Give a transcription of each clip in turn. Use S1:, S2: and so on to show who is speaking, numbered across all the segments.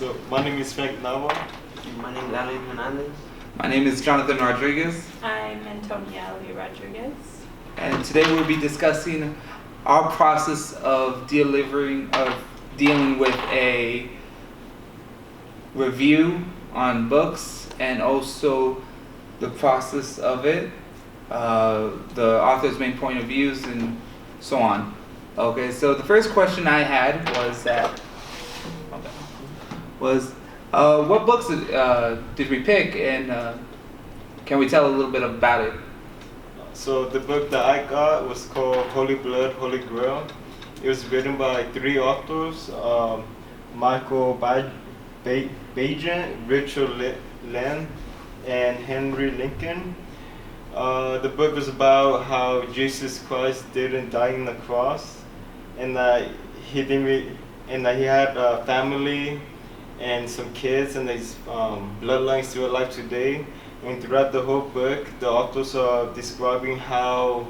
S1: So my name is Frank Nava.
S2: My name is Alan Hernandez.
S3: My name is Jonathan Rodriguez,
S4: I'm Antonia Elvie Rodriguez.
S3: and today we'll be discussing our process of dealing with a review on books and also the process of it, the author's main point of views, and so on. Okay, so the first question I had was what books did we pick, and can we tell a little bit about it?
S1: So the book that I got was called Holy Blood, Holy Grail. It was written by three authors, Michael Bajan, Richard Lynn, and Henry Lincoln. The book was about how Jesus Christ didn't die on the cross, and that he had a family and some kids, and his bloodline still alive today. And throughout the whole book, the authors are describing how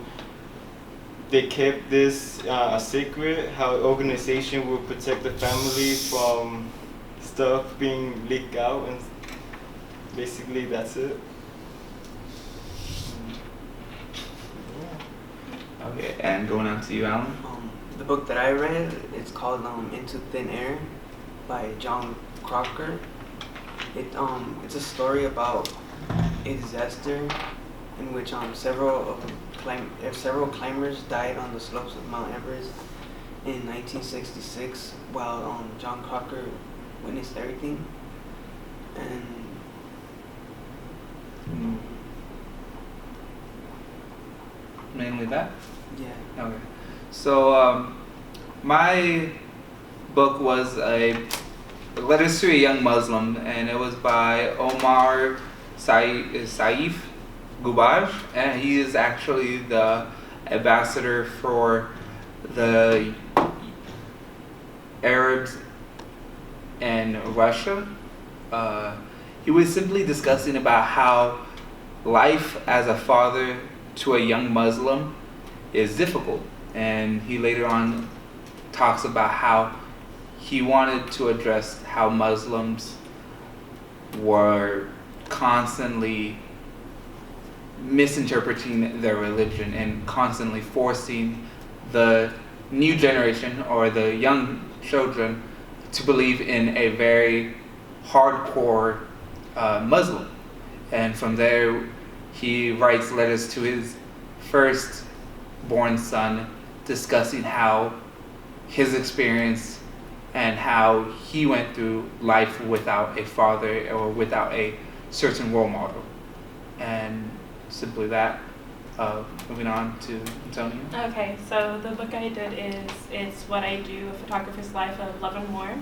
S1: they kept this a secret, how the organization will protect the family from stuff being leaked out, and basically that's it.
S3: Okay, and going on to you, Alan.
S2: The book that I read, it's called Into Thin Air by John Crocker. It's a story about a disaster in which several climbers died on the slopes of Mount Everest in 1966, while John Crocker witnessed everything. And
S3: Mainly that?
S2: yeah.
S3: Okay. So, my book was Letters to a Young Muslim, and it was by Omar Saif Gubaj, and he is actually the ambassador for the Arabs in Russia. He was simply discussing about how life as a father to a young Muslim is difficult, and he later on talks about how he wanted to address how Muslims were constantly misinterpreting their religion and constantly forcing the new generation or the young children to believe in a very hardcore Muslim. And from there, he writes letters to his first-born son discussing how his experience and how he went through life without a father or without a certain role model. And simply that. Moving on to Antonia.
S4: Okay, so the book I did is It's What I Do, A Photographer's Life of Love and War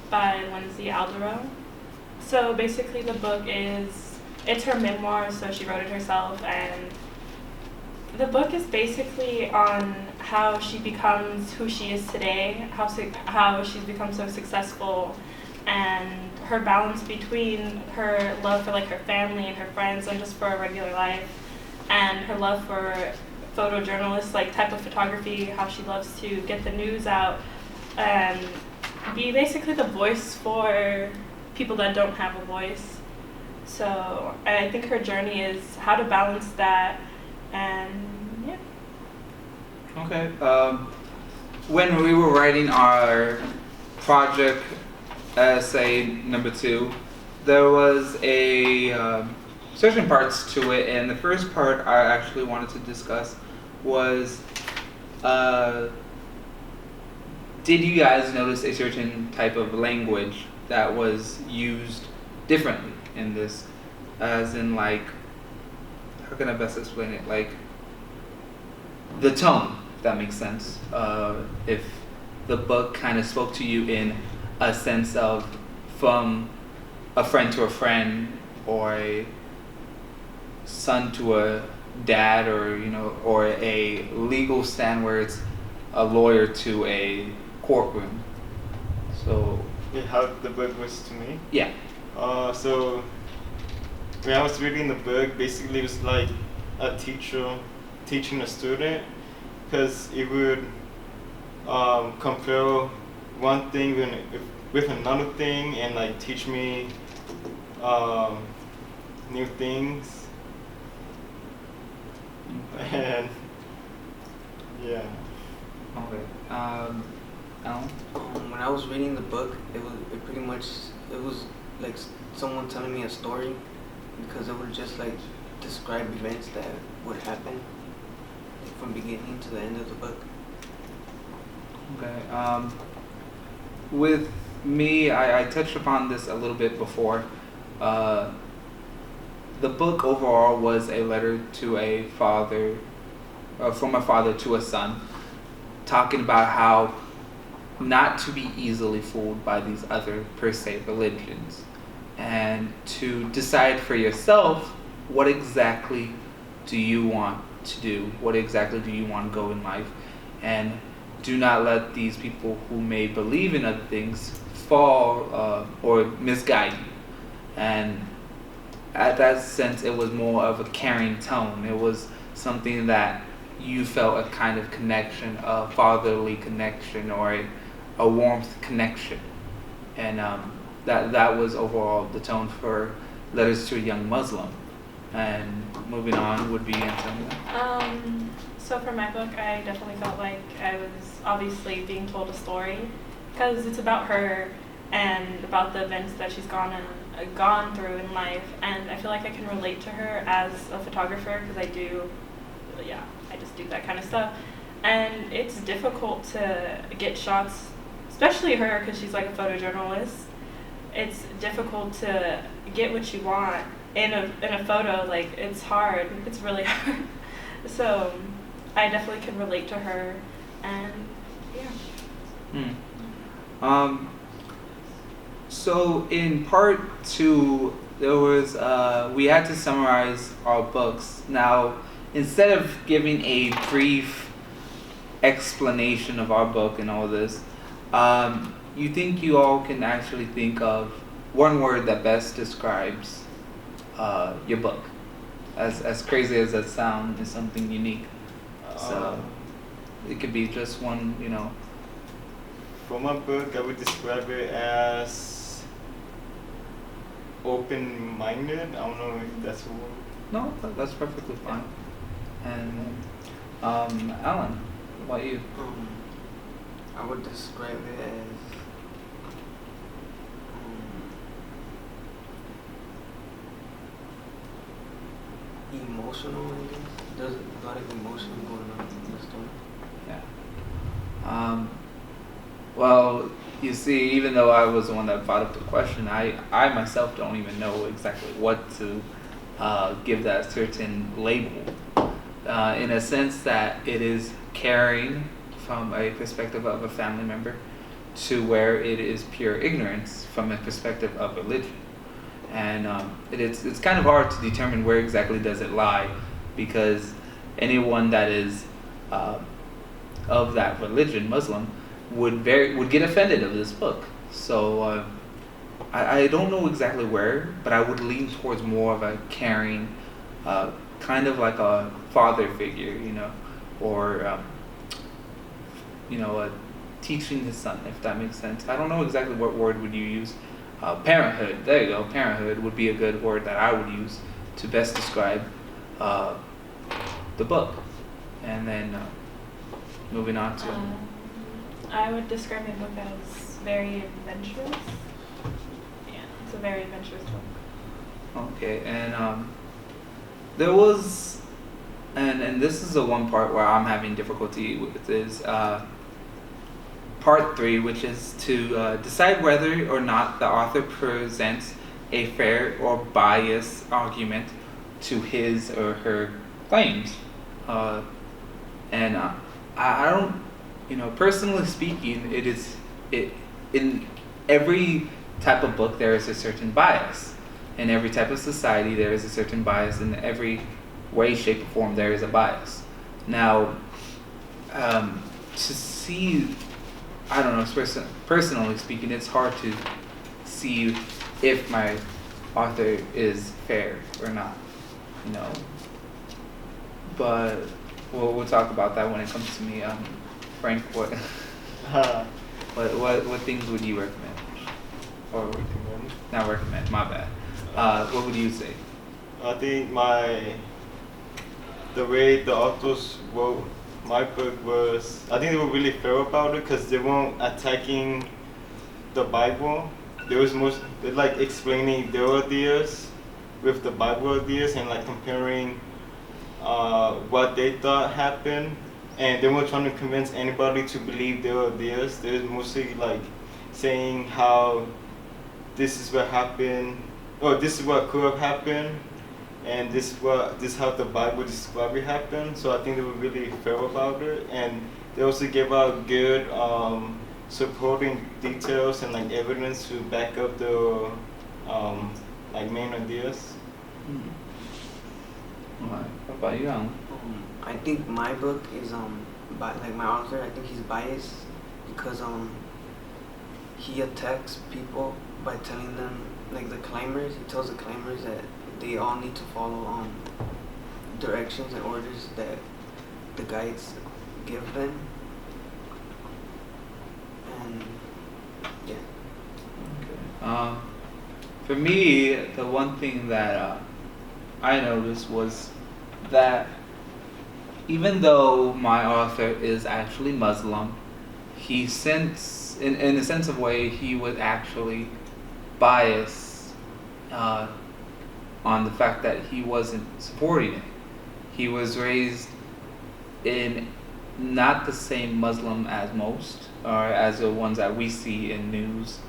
S4: by Lindsay Alderoe. So basically the book it's her memoir, so she wrote it herself, and the book is basically on how she becomes who she is today, how she's become so successful, and her balance between her love for her family and her friends and just for a regular life, and her love for photojournalists, type of photography, how she loves to get the news out and be basically the voice for people that don't have a voice. So I think her journey is how to balance that, and yeah.
S3: Okay. When we were writing our project essay number 2, there was certain parts to it, and the first part I actually wanted to discuss was, did you guys notice a certain type of language that was used differently in this? As in, how can I best explain it? The tone, if that makes sense. If the book kind of spoke to you in a sense of from a friend to a friend, or a son to a dad, or a legal stand where it's a lawyer to a courtroom. So
S1: How the book was to me?
S3: yeah.
S1: So when I was reading the book, basically it was like a teacher teaching a student, because it would compare one thing with another thing and like teach me new things. And yeah.
S3: Okay. Alan?
S2: When I was reading the book, it was like someone telling me a story, because it would just like describe events that would happen from beginning to the end of the book.
S3: Okay. With me, I touched upon this a little bit before. The book overall was a letter to a father, from a father to a son, talking about how not to be easily fooled by these other per se religions, and to decide for yourself what exactly do you want to do, what exactly do you want to go in life, and do not let these people who may believe in other things fall or misguide you. And at that sense, it was more of a caring tone. It was something that you felt a kind of connection, a fatherly connection, or a warmth connection. And that was overall the tone for Letters to a Young Muslim. And moving on would be Antonia.
S4: So for my book, I definitely felt like I was obviously being told a story, because it's about her and about the events that she's gone through in life, and I feel like I can relate to her as a photographer, because I just do that kind of stuff, and it's difficult to get shots, especially her, because she's like a photojournalist. It's difficult to get what you want in a photo. Like, it's hard. It's really hard. So I definitely can relate to her, and yeah.
S3: So in part 2, there was we had to summarize our books. Now, instead of giving a brief explanation of our book and all this, you think you all can actually think of one word that best describes your book? As crazy as that sounds, is something unique. So it could be just one,
S1: For my book, I would describe it as open-minded. I don't know if that's a word.
S3: No, that's perfectly fine. And Alan, what about you?
S2: I would describe it as emotional, I guess. There's a lot of emotion going on in the story.
S3: Yeah. Well, you see, even though I was the one that brought up the question, I myself don't even know exactly what to give that certain label. In a sense that it is caring from a perspective of a family member, to where it is pure ignorance from a perspective of religion. And it's kind of hard to determine where exactly does it lie, because anyone that is of that religion, Muslim, would get offended of this book. So I don't know exactly where, but I would lean towards more of a caring, kind of like a father figure, or teaching his son, if that makes sense. I don't know exactly what word would you use. Parenthood. There you go. Parenthood would be a good word that I would use to best describe the book. And then moving on to.
S4: I would describe my book as very adventurous. Yeah, it's a very adventurous book.
S3: Okay, and there was, and this is the one part where I'm having difficulty with, is part 3, which is to decide whether or not the author presents a fair or biased argument to his or her claims. And I don't, personally speaking, in every type of book there is a certain bias. In every type of society there is a certain bias. In every way, shape, or form there is a bias. Now, to see, I don't know, personally speaking, it's hard to see if my author is fair or not, But we'll talk about that when it comes to me. Frank, what things would you recommend? Or
S1: recommend.
S3: not recommend, my bad. What would you say?
S1: I think the way the authors wrote my book was, I think they were really fair about it because they weren't attacking the Bible. They're like explaining their ideas with the Bible ideas and like comparing what they thought happened, and they weren't trying to convince anybody to believe their ideas. They were mostly like saying how this is what happened, or this is what could have happened, and this is how the Bible described it happened. So I think they were really fair about it, and they also gave out good supporting details and like evidence to back up the like main ideas.
S3: Alright, what about you, Alan?
S2: I think my book is like my author. I think he's biased because he attacks people by telling them, like the claimers. He tells the claimers that they all need to follow directions and orders that the guides give them. And yeah.
S3: For me, the one thing that I noticed was that even though my author is actually Muslim, in a sense of way, he was actually biased on the fact that he wasn't supporting it. He was raised in not the same Muslim as most, or as the ones that we see in news,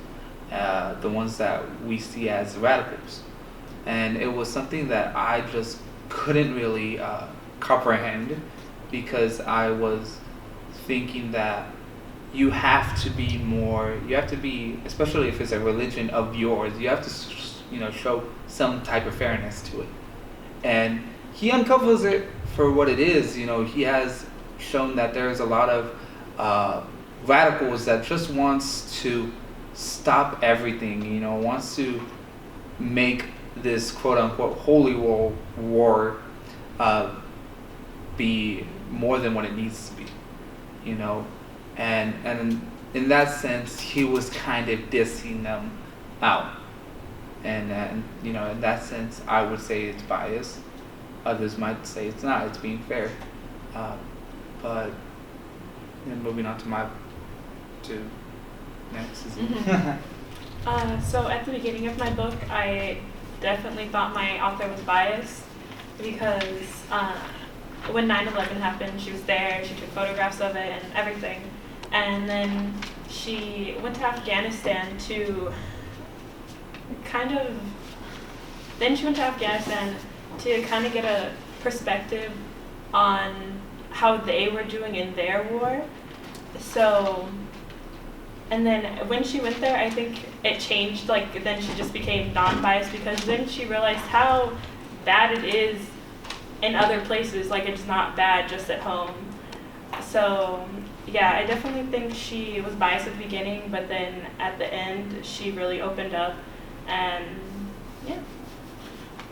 S3: the ones that we see as radicals. And it was something that I just couldn't really comprehend, because I was thinking that you have to be, especially if it's a religion of yours, you have to, show some type of fairness to it. And he uncovers it for what it is. He has shown that there's a lot of radicals that just wants to stop everything, wants to make this quote-unquote holy war be more than what it needs to be, and in that sense he was kind of dissing them out, and in that sense I would say it's biased. Others might say it's not, it's being fair. But then moving on to next is
S4: So at the beginning of my book, I definitely thought my author was biased because when 9/11 happened, she was there, she took photographs of it and everything. And then she went to Afghanistan to kind of get a perspective on how they were doing in their war. So, and then when she went there, I think it changed, then she just became non-biased, because then she realized how bad it is in other places, it's not bad just at home. So, yeah, I definitely think she was biased at the beginning, but then at the end, she really opened up, and yeah.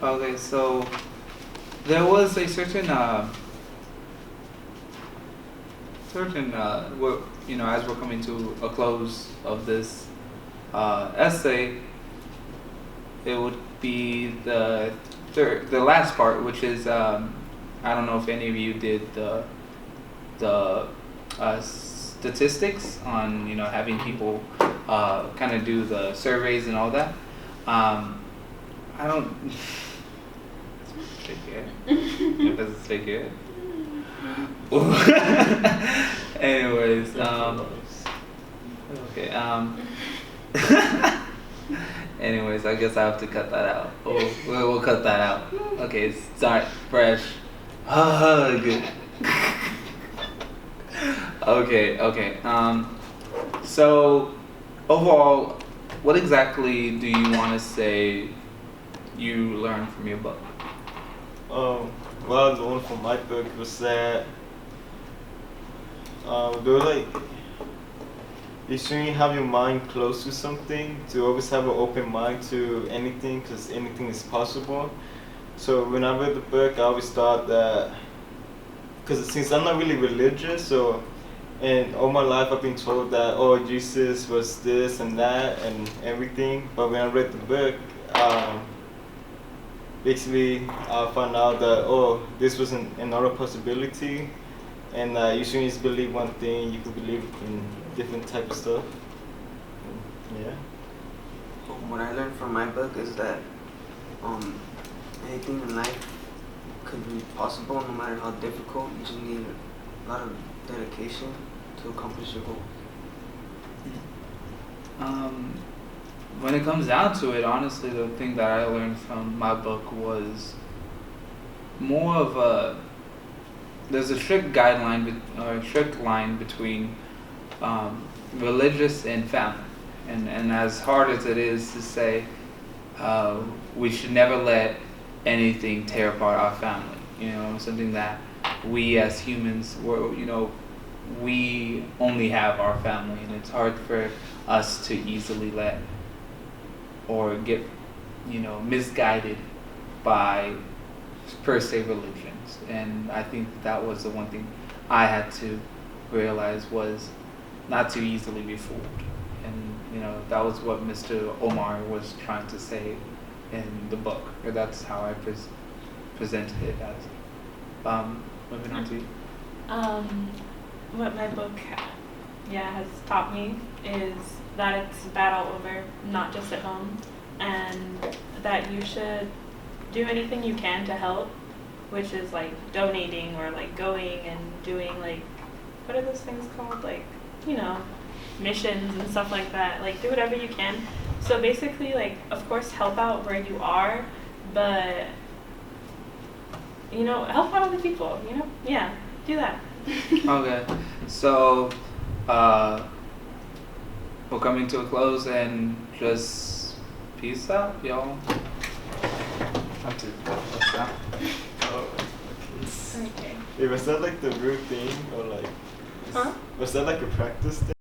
S3: Okay, so there was a certain as we're coming to a close of this essay, it would be the last part, which is I don't know if any of you did the statistics on having people kind of do the surveys and all that. I don't. Take it. It doesn't take it. Anyways, okay. Anyways, I guess I have to cut that out. We'll cut that out. Okay, start fresh. Good. Okay. So overall, what exactly do you want to say you learned from your book?
S1: What I learned from my book was that you shouldn't have your mind closed to something, to always have an open mind to anything, because anything is possible. So when I read the book, I always thought that, because since I'm not really religious, so And all my life I've been told that, oh, Jesus was this and that and everything. But when I read the book, basically I found out that, oh, this was another possibility. And you shouldn't just believe one thing, you could believe in different type of stuff. And, yeah.
S2: What I learned from my book is that anything in life could be possible no matter how difficult. You just need a lot of dedication to accomplish your goal.
S3: When it comes down to it, honestly, the thing that I learned from my book was more of a, there's a strict guideline or a strict line between religious and family, and as hard as it is to say, we should never let anything tear apart our family. You know, something that we as humans, we only have our family, and it's hard for us to easily let or get, misguided by per se religions. And I think that was the one thing I had to realize, was not to easily be fooled. And that was what Mr. Omar was trying to say in the book, or that's how I presented it as. Moving on to you.
S4: What my book has taught me is that it's bad all over, not just at home, and that you should do anything you can to help, which is like donating or like going and doing like, what are those things called, like, missions and stuff like that. Like, do whatever you can. So basically, like, of course, help out where you are, but help out other people. Do that.
S3: Okay, so we're coming to a close, and just peace out, y'all. What's that?
S1: Oh,
S4: Okay.
S1: Wait, was that like the real thing, or like?
S4: Huh?
S1: Was that like a practice thing?